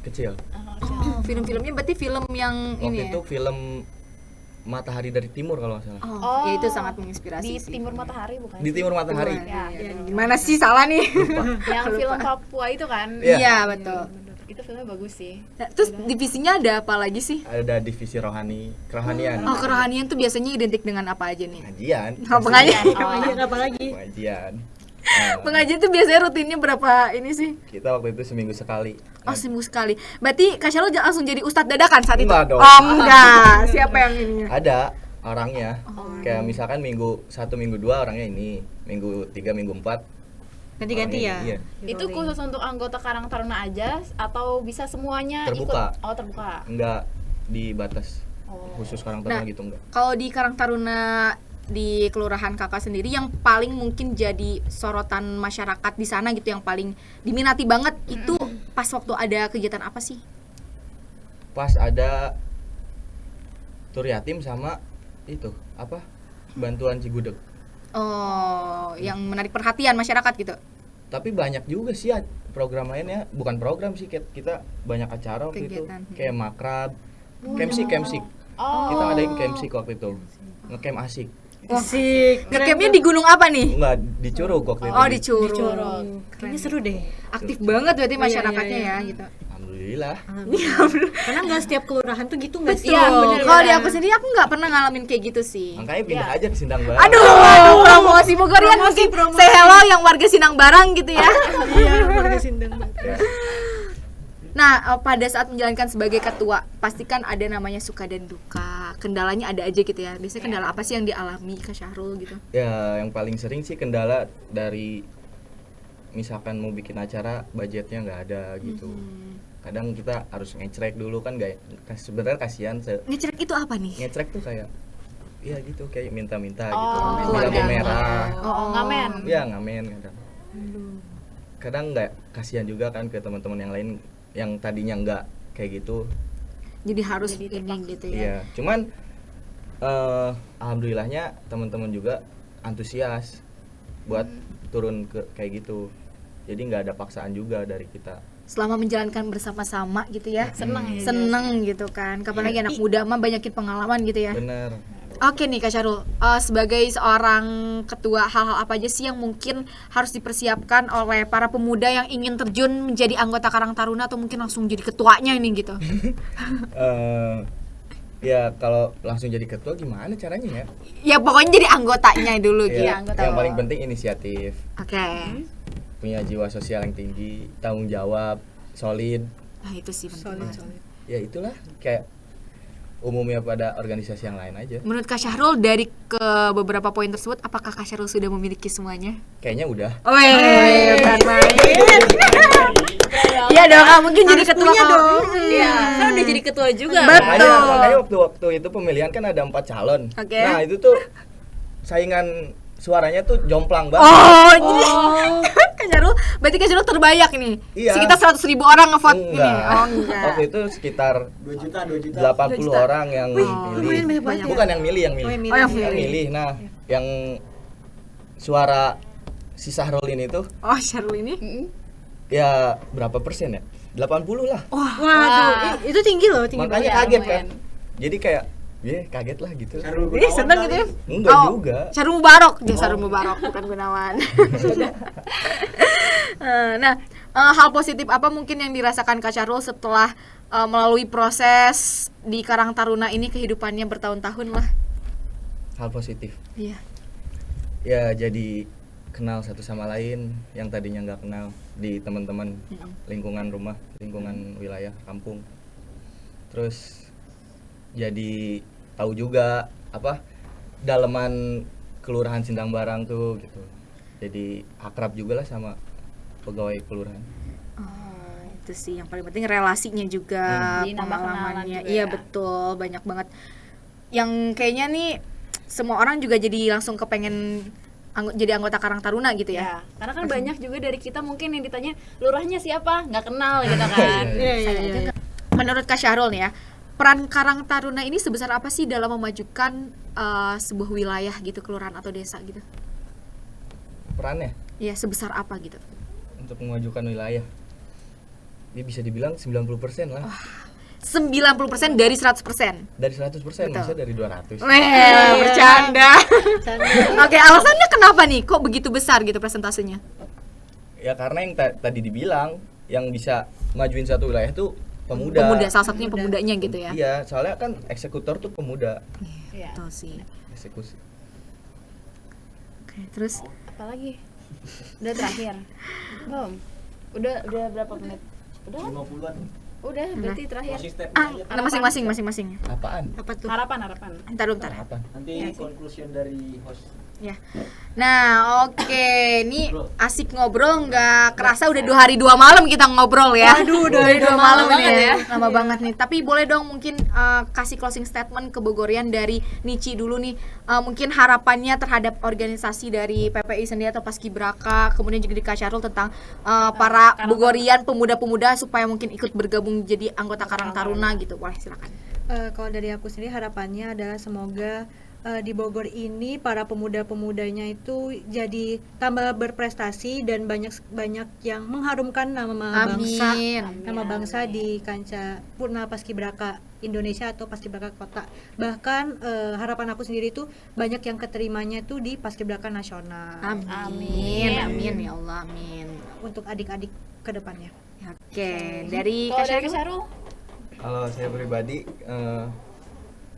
kecil. Oh, film-filmnya berarti film yang Waktu ini itu ya? film Matahari dari Timur kalau nggak salah. Oh, ya itu sangat menginspirasi Di sih. Timur Matahari bukan? Di Timur Matahari. Ya, Gimana sih salah nih? yang film Papua itu kan? Iya. Iya, betul. Itu filmnya bagus sih. Nah, terus divisinya ada apa lagi sih? Ada divisi kerohanian. Oh, kerohanian tuh biasanya identik dengan apa aja nih? Pengajian. Oh, pengajian. Pengajian apa lagi? Pengajian. Pengajian tuh biasanya rutinnya berapa ini sih? Kita waktu itu seminggu sekali. Oh, seminggu sekali. Berarti Kak Syalo langsung jadi ustadz dadakan saat itu? Enggak dong. Oh, enggak. Siapa yang ininya? Ada orangnya. Kayak misalkan minggu 1, minggu 2 orangnya ini, minggu 3, minggu 4 Ganti-ganti ya? Iya. Itu khusus untuk anggota Karang Taruna aja atau bisa semuanya Terbuka. ikut? Oh, terbuka. Enggak dibatas. Oh. Khusus Karang Nah, Taruna gitu enggak. Kalau di Karang Taruna di kelurahan Kakak sendiri yang paling mungkin jadi sorotan masyarakat di sana gitu yang paling diminati banget itu pas waktu ada kegiatan apa sih? Pas ada tur yatim sama itu apa? Bantuan Cigudeg. Oh, yang menarik perhatian masyarakat gitu. Tapi banyak juga sih ya program lainnya, bukan program sih, kita banyak acara waktu itu. Kegiatan. Kayak makrab, kemsik. Oh. Kita ngadain kemsik waktu itu. Ngecamp asik. Asik. Ngecamp-nya di gunung apa nih? Enggak, di Curug waktu itu. Oh, di Curug. Curug. Kayaknya seru deh. Aktif banget berarti masyarakatnya iya. ya gitu. Alhamdulillah. Karena nggak setiap kelurahan tuh gitu nggak sih? Iya, bener. kalau di aku sendiri aku nggak pernah ngalamin kayak gitu sih. Makanya pindah Iya. aja ke Sindang Barang. Aduh, promosi Bogorian mungkin say hello yang warga Sinang Barang gitu ya. Iya, warga Sindang. Ya. Nah, pada saat menjalankan sebagai ketua, pastikan ada namanya suka dan duka. Kendalanya ada aja gitu ya. Biasanya kendala apa sih yang dialami Kak Syahrul gitu? Ya, yang paling sering sih kendala dari misalkan mau bikin acara budgetnya nggak ada gitu. Kadang kita harus ngecrek dulu kan, sebenarnya kasihan Ngecek itu apa nih? ngecrek tuh kayak ya gitu kayak minta-minta Oh, gitu, bilang keluarga. merah, ngamen. ya ngamen kadang. Kadang nggak kasihan juga kan ke teman-teman yang lain yang tadinya nggak kayak gitu. Jadi harus ini gitu ya. Iya, cuman alhamdulillahnya teman-teman juga antusias buat turun ke kayak gitu. Jadi nggak ada paksaan juga dari kita. Selama menjalankan bersama-sama gitu ya. Seneng ya. Seneng gitu kan. Kapan lagi anak muda mah banyakin pengalaman gitu ya. Bener. Oke nih Kak Syarul, sebagai seorang ketua, hal-hal apa aja sih yang mungkin harus dipersiapkan oleh para pemuda yang ingin terjun menjadi anggota Karang Taruna atau mungkin langsung jadi ketuanya ini gitu? Ya kalau langsung jadi ketua gimana caranya ya? Ya pokoknya jadi anggotanya dulu gitu. Ya, anggota. yang paling penting inisiatif, Oke. punya jiwa sosial yang tinggi, tanggung jawab, solid. Nah itu sih penting banget. Ya itulah kayak umumnya pada organisasi yang lain aja. Menurut Kak Syahrul dari ke beberapa poin tersebut, apakah Kak Syahrul sudah memiliki semuanya? Kayaknya udah. Weh, bukan main. Iya dong, nggak mungkin jadi ketua punya kalau- dong. Iya, kan udah jadi ketua juga. Betul. Makanya waktu itu pemilihan kan ada 4 calon. Oke. Nah itu tuh saingan suaranya tuh jomplang banget. Oh, jadi Kak Syahrul, berarti Kak Syahrul terbanyak nih. Iya. Sekitar 100.000 orang ngevote ini. Enggak. Oh, enggak. Waktu itu sekitar 2 juta 80 juta. orang yang lumayan milih. banyak banget ya. Bukan yang milih, yang milih. Oh, yang Oh, yang Yang milih. milih. Nah, yang suara si Sahrul ini tuh Oh, Syahrul ini. ya berapa persen ya? 80 lah. Waduh, itu tinggi loh, tinggi Makanya banget. kaget lumayan. kan. Jadi kayak kaget lah gitu. Ih, seneng gitu ya. Enggak juga. Syahrul Mubarok, dia Syahrul Mubarok bukan Gunawan. Nah, hal positif apa mungkin yang dirasakan Kak Syahrul setelah melalui proses di Karang Taruna ini, kehidupannya bertahun-tahun lah. Hal positif. Iya. Ya jadi kenal satu sama lain yang tadinya nggak kenal di teman-teman lingkungan rumah, lingkungan wilayah kampung. Terus jadi tahu juga apa daleman kelurahan Sindang Barang tuh gitu. Jadi akrab juga lah sama pegawai kelurahan. Oh, itu sih yang paling penting, relasinya juga, Jadi nambah kenalan pengalamannya. juga Iya ya. betul, banyak banget. Yang kayaknya nih semua orang juga jadi langsung kepengen jadi anggota Karang Taruna gitu ya. Ya, karena kan banyak juga dari kita mungkin yang ditanya lurahnya siapa, nggak kenal gitu kan. Iya, iya, iya. Menurut Kak Syahrul nih ya, peran Karang Taruna ini sebesar apa sih dalam memajukan sebuah wilayah gitu, kelurahan atau desa gitu? Perannya Iya, sebesar apa gitu? untuk memajukan wilayah. Dia bisa dibilang 90% lah. 90% dari 100%. Dari 100%, Betul. masa dari 200. Weh, bercanda. Oke, alasannya kenapa nih kok begitu besar gitu presentasenya? Ya karena yang tadi dibilang yang bisa majuin satu wilayah tuh pemuda. Pemuda, salah satunya pemudanya gitu ya. Iya, soalnya kan eksekutor tuh pemuda. Iya. Betul sih. Eksekusi. Oke, terus Apalagi? Udah terakhir. Belum. Udah berapa menit? Udah? 50-an. Udah, berarti terakhir. Konsisten nah, aja. masing-masing. Apaan? Apa tuh? Harapan. Ntar dulu, ntar. Apaan? Nanti conclusion dari host. Ya. Nah, oke, ini asik ngobrol, nggak kerasa udah 2 hari 2 malam kita ngobrol ya. Waduh, udah 2 hari 2 malam banget ini ya. Lama banget nih. Tapi boleh dong mungkin kasih closing statement ke Bogorian dari Nici dulu nih. Mungkin harapannya terhadap organisasi dari PPI sendiri atau Paskibraka, kemudian juga di Kak Syahrul tentang para Bogorian pemuda-pemuda supaya mungkin ikut bergabung jadi anggota Karang Taruna gitu. Boleh, silakan. Kalau dari aku sendiri harapannya adalah semoga di Bogor ini para pemuda-pemudanya itu jadi tambah berprestasi dan banyak yang mengharumkan nama bangsa, Amin. nama bangsa di kancah Purna Paskibraka Indonesia atau Paskibraka Kota. Bahkan harapan aku sendiri itu banyak yang keterimanya itu di Paskibraka Nasional Amin. Amin ya Allah, amin. untuk adik-adik ke depannya. Oke, dari Kalau Kak dari Syahrul? Syahrul? Kalau saya pribadi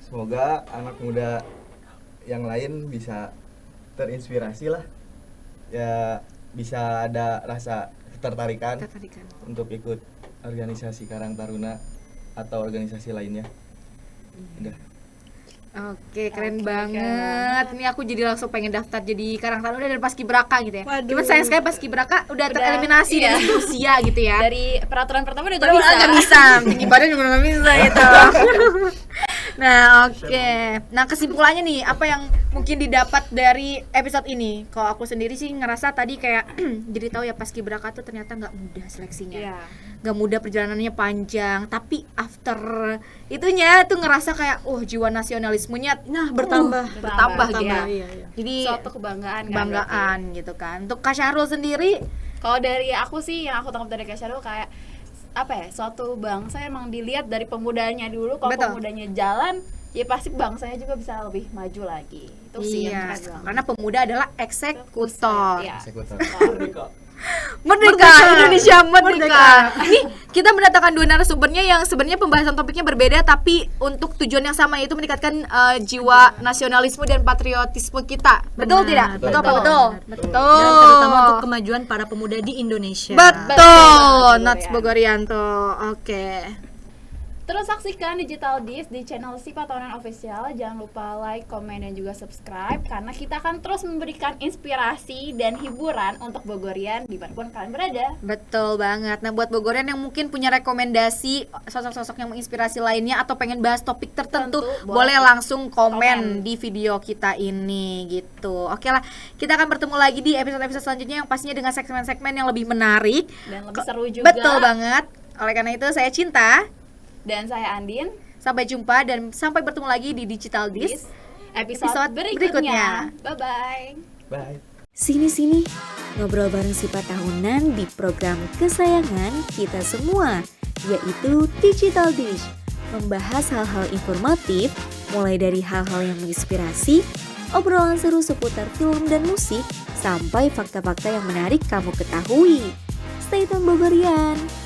semoga anak muda yang lain bisa terinspirasi lah. Ya bisa ada rasa ketertarikan Tertarikan. untuk ikut organisasi Karang Taruna atau organisasi lainnya. Udah. Oke, keren banget. Ini aku jadi langsung pengen daftar jadi Karang Taruna dan Paskibraka gitu ya. Waduh. Cuman sayang sekali Paskibraka udah tereliminasi iya. dari usia gitu ya. Dari peraturan pertama udah Padahal gak bisa. nggak bisa, tinggi badan juga nggak bisa gitu. Nah, oke. Nah, kesimpulannya nih, apa yang mungkin didapat dari episode ini? Kalau aku sendiri sih ngerasa tadi kayak jadi tahu ya Paskibraka tuh ternyata nggak mudah seleksinya. Iya. Nggak mudah, perjalanannya panjang. Tapi after itunya tuh ngerasa kayak, jiwa nasionalismenya bertambah. bertambah gitu. Bertambah, iya. Jadi Suatu kebanggaan kan kebanggaan gitu kan. Untuk Kak Syahrul sendiri, kalau dari aku sih yang aku tangkap dari Kak Syahrul kayak apa ya, suatu bangsa emang dilihat dari pemudanya dulu. Kalau Betul. pemudanya jalan, ya pasti bangsanya juga bisa lebih maju lagi. Itu sih yang iya, keren banget. karena pemuda adalah eksekutor. Iya. Eksekutor. Merdeka, Indonesia merdeka. Nih, kita mendatangkan dua narasumbernya yang sebenarnya pembahasan topiknya berbeda tapi untuk tujuan yang sama, yaitu meningkatkan jiwa nasionalisme dan patriotisme kita. Betul tidak? Betul apa betul? Betul. Dan terutama untuk kemajuan para pemuda di Indonesia. Betul. Betul, Nats ya. Bogorianto. Oke. Terus saksikan Digital Dis di channel Sipa Tahunan Official. Jangan lupa like, komen, dan juga subscribe karena kita akan terus memberikan inspirasi dan hiburan untuk Bogorian dimanapun kalian berada. Betul banget. Nah, buat Bogorian yang mungkin punya rekomendasi sosok-sosok yang menginspirasi lainnya atau pengen bahas topik tertentu, boleh langsung komen di video kita ini gitu. Oke lah, kita akan bertemu lagi di episode-episode selanjutnya yang pastinya dengan segmen-segmen yang lebih menarik Dan lebih seru juga. Betul banget. Oleh karena itu saya Cinta. Dan saya Andin. Sampai jumpa dan sampai bertemu lagi di Digital Dis Episode berikutnya. Bye-bye. Bye. Sini-sini, ngobrol bareng Sipa Tahunan di program kesayangan kita semua, yaitu Digital Dish. Membahas hal-hal informatif, mulai dari hal-hal yang menginspirasi, obrolan seru seputar film dan musik, sampai fakta-fakta yang menarik kamu ketahui. Stay tune Bogorian!